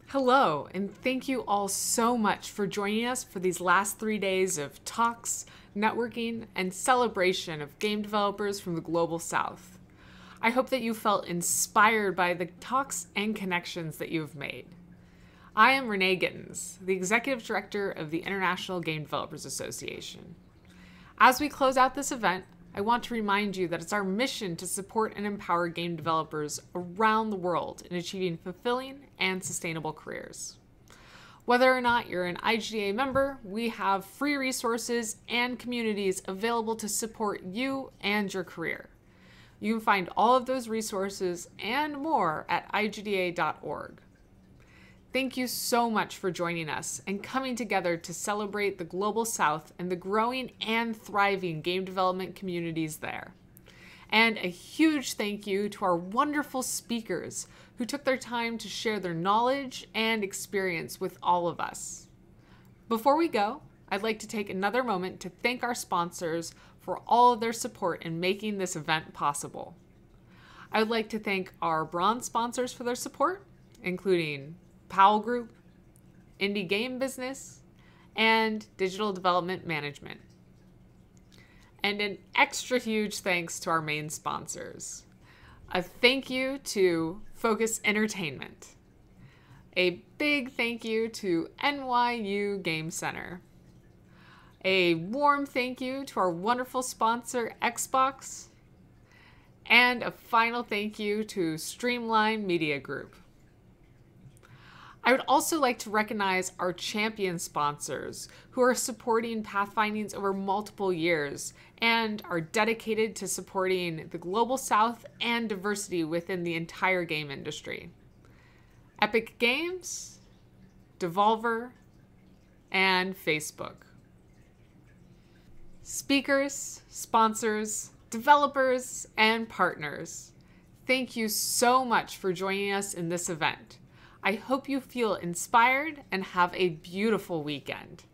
Hello, and thank you all so much for joining us for these last 3 days of talks, networking, and celebration of game developers from the Global South. I hope that you felt inspired by the talks and connections that you have made. I am Renee Gittens, the Executive Director of the International Game Developers Association. As we close out this event, I want to remind you that it's our mission to support and empower game developers around the world in achieving fulfilling and sustainable careers. Whether or not you're an IGDA member, we have free resources and communities available to support you and your career. You can find all of those resources and more at igda.org. Thank you so much for joining us and coming together to celebrate the Global South and the growing and thriving game development communities there. And a huge thank you to our wonderful speakers who took their time to share their knowledge and experience with all of us. Before we go, I'd like to take another moment to thank our sponsors for all of their support in making this event possible. I would like to thank our bronze sponsors for their support, including Powell Group, Indie Game Business, and Digital Development Management. And an extra huge thanks to our main sponsors. A thank you to Focus Entertainment. A big thank you to NYU Game Center. A warm thank you to our wonderful sponsor, Xbox. And a final thank you to Streamline Media Group. I would also like to recognize our champion sponsors who are supporting Pathfindings over multiple years and are dedicated to supporting the Global South and diversity within the entire game industry. Epic Games, Devolver, and Facebook. Speakers, sponsors, developers, and partners, thank you so much for joining us in this event. I hope you feel inspired and have a beautiful weekend.